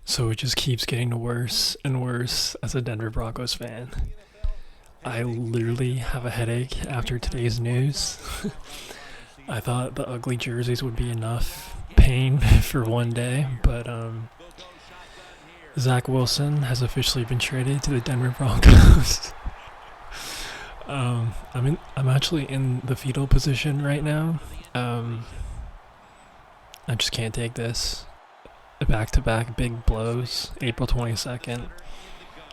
So it just keeps getting worse and worse as a Denver Broncos fan. I literally have a headache after today's news. I thought the ugly jerseys would be enough pain for one day, but Zach Wilson has officially been traded to the Denver Broncos. I'm actually in the fetal position right now. I just can't take this. Back-to-back big blows. April 22nd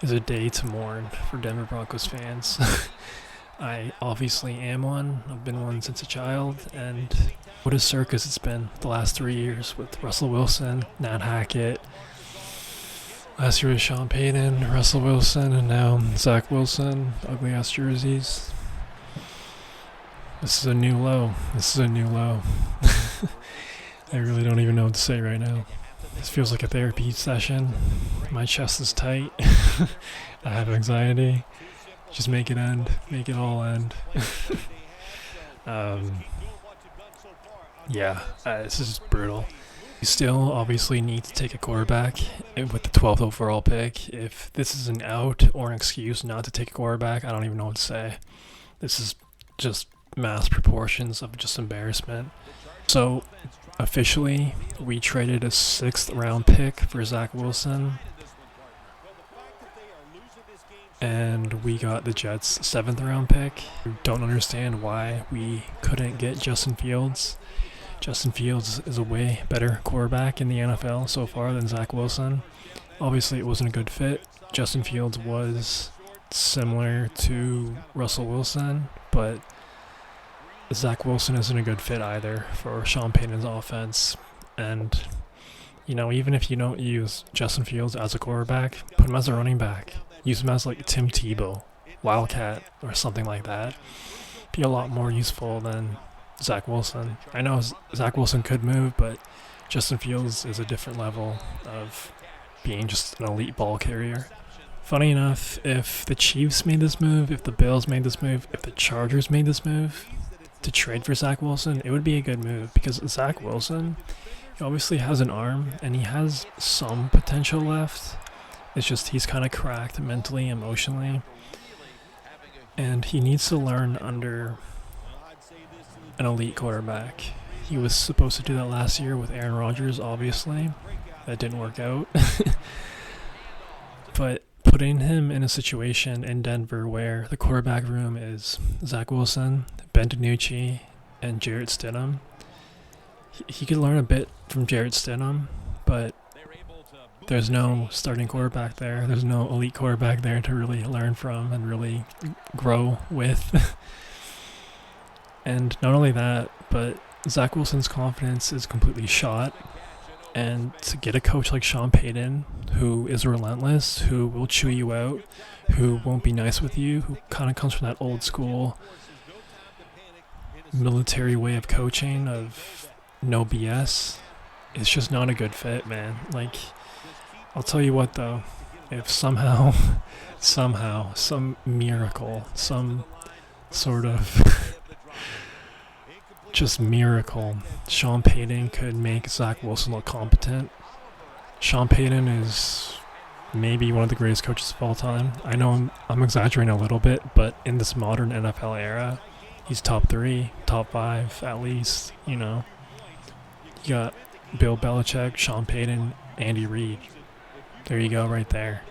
is a day to mourn for Denver Broncos fans. I obviously am one. I've been one since a child, and what a circus it's been the last 3 years with Russell Wilson, Nat Hackett. Last year was Sean Payton, Russell Wilson, and now Zach Wilson. Ugly ass jerseys. This is a new low. I really don't even know what to say right now. This feels like a therapy session. My chest is tight. I have anxiety. Just make it end. Make it all end. This is brutal. You still obviously need to take a quarterback with the 12th overall pick. If this is an out or an excuse not to take a quarterback, I don't even know what to say. This is just mass proportions of just embarrassment. So, officially, we traded a 6th round pick for Zach Wilson. And we got the Jets' 7th round pick. Don't understand why we couldn't get Justin Fields. Justin Fields is a way better quarterback in the NFL so far than Zach Wilson. Obviously, it wasn't a good fit. Justin Fields was similar to Russell Wilson, but Zach Wilson isn't a good fit either for Sean Payton's offense. And, even if you don't use Justin Fields as a quarterback, put him as a running back. Use him as like Tim Tebow, Wildcat, or something like that. Be a lot more useful than Zach Wilson. I know Zach Wilson could move, but Justin Fields is a different level of being just an elite ball carrier. Funny enough, if the Chiefs made this move, if the Bills made this move, if the Chargers made this move to trade for Zach Wilson, it would be a good move because Zach Wilson, he obviously has an arm and he has some potential left. It's just he's kind of cracked mentally, emotionally, and he needs to learn under an elite quarterback. He was supposed to do that last year with Aaron Rodgers, obviously. That didn't work out. But putting him in a situation in Denver where the quarterback room is Zach Wilson, Ben DiNucci, and Jarrett Stidham, he could learn a bit from Jarrett Stidham, but there's no starting quarterback there. There's no elite quarterback there to really learn from and really grow with. And not only that, but Zach Wilson's confidence is completely shot. And to get a coach like Sean Payton, who is relentless, who will chew you out, who won't be nice with you, who kind of comes from that old school military way of coaching of no BS, it's just not a good fit, man. Like, I'll tell you what though, if somehow, some miracle, some sort of just miracle, Sean Payton could make Zach Wilson look competent. Sean Payton is maybe one of the greatest coaches of all time. I know I'm exaggerating a little bit, but in this modern NFL era, he's top 3, top 5 at least, You got Bill Belichick, Sean Payton, Andy Reid. There you go, right there.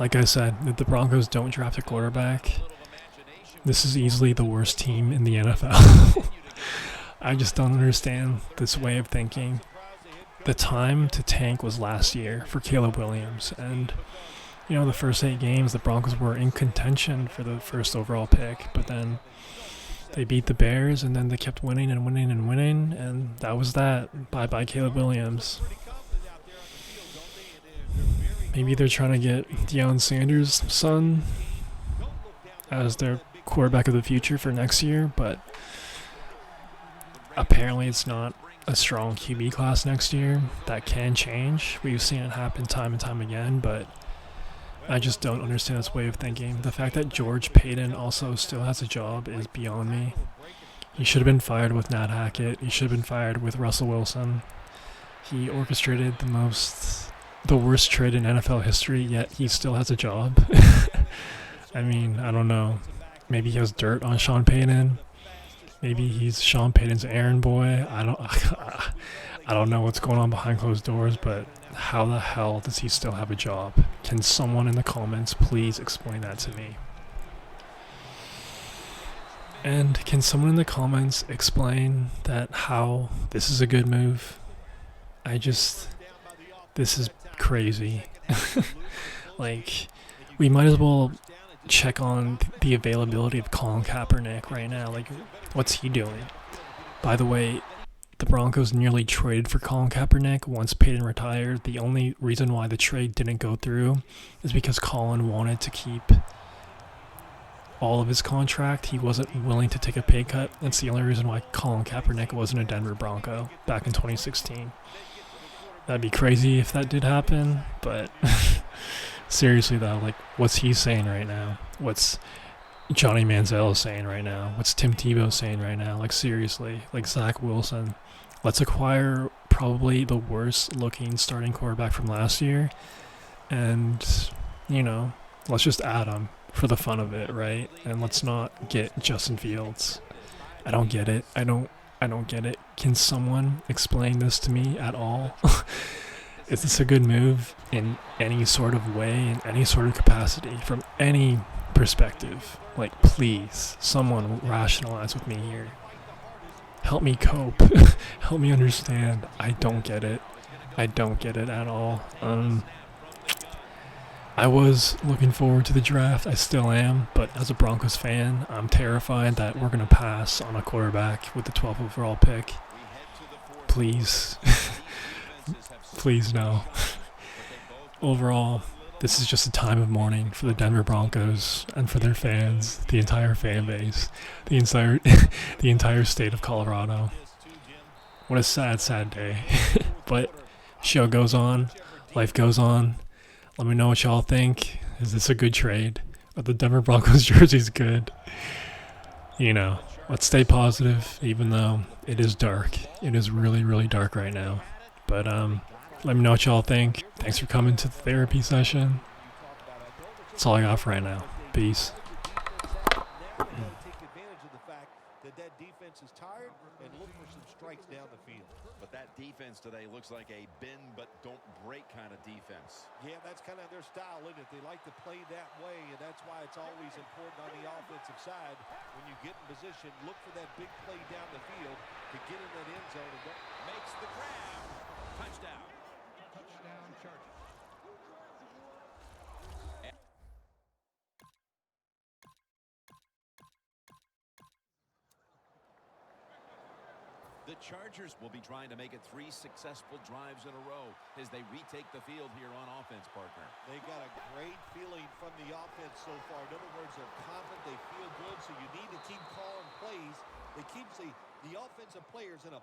Like I said, if the Broncos don't draft a quarterback, this is easily the worst team in the NFL. I just don't understand this way of thinking. The time to tank was last year for Caleb Williams, and the first 8 games, the Broncos were in contention for the first overall pick, but then they beat the Bears, and then they kept winning, and that was that. Bye-bye, Caleb Williams. Maybe they're trying to get Deion Sanders' son as their quarterback of the future for next year, but apparently it's not a strong QB class next year. That can change. We've seen it happen time and time again, but I just don't understand this way of thinking. The fact that George Payton also still has a job is beyond me. He should have been fired with Nat Hackett. He should have been fired with Russell Wilson. He orchestrated the worst trade in NFL history, yet he still has a job. I mean, I don't know. Maybe he has dirt on Sean Payton. Maybe he's Sean Payton's errand boy. I don't know what's going on behind closed doors, but how the hell does he still have a job? Can someone in the comments please explain that to me? And can someone in the comments explain that how this is a good move? This is crazy. Like, we might as well check on the availability of Colin Kaepernick right now. Like, what's he doing? By the way, the Broncos nearly traded for Colin Kaepernick once Peyton retired. The only reason why the trade didn't go through is because Colin wanted to keep all of his contract. He wasn't willing to take a pay cut. That's the only reason why Colin Kaepernick wasn't a Denver Bronco back in 2016. That'd be crazy if that did happen, but seriously though, like, what's he saying right now? What's Johnny Manziel saying right now? What's Tim Tebow saying right now? Like, seriously, like Zach Wilson. Let's acquire probably the worst looking starting quarterback from last year, and, you know, let's just add him for the fun of it, right? And let's not get Justin Fields. I don't get it. I don't get it. Can someone explain this to me at all? Is this a good move in any sort of way, in any sort of capacity, from any perspective? Like, please, someone rationalize with me here. Help me cope. Help me understand. I don't get it. I don't get it at all. I was looking forward to the draft. I still am, but as a Broncos fan, I'm terrified that we're going to pass on a quarterback with the 12th overall pick. Please. Please, no. Overall, this is just a time of mourning for the Denver Broncos and for their fans, the entire fan base, the entire state of Colorado. What a sad, sad day. But show goes on, life goes on. Let me know what y'all think. Is this a good trade? Are the Denver Broncos jerseys good? You know, let's stay positive, even though it is dark. It is really, really dark right now. But let me know what y'all think. Thanks for coming to the therapy session. That's all I got for right now. Peace. That defense is tired and look for some strikes down the field. But that defense today looks like a bend but don't break kind of defense. Yeah, that's kind of their style, isn't it? They like to play that way, and that's why it's always important on the offensive side. When you get in position, look for that big play down the field to get in that end zone and go. Makes the grab. Touchdown. Touchdown Chargers. The Chargers will be trying to make it 3 successful drives in a row as they retake the field here on offense, partner. They got a great feeling from the offense so far. In other words, they're confident, they feel good, so you need to keep calling plays that keeps the offensive players in a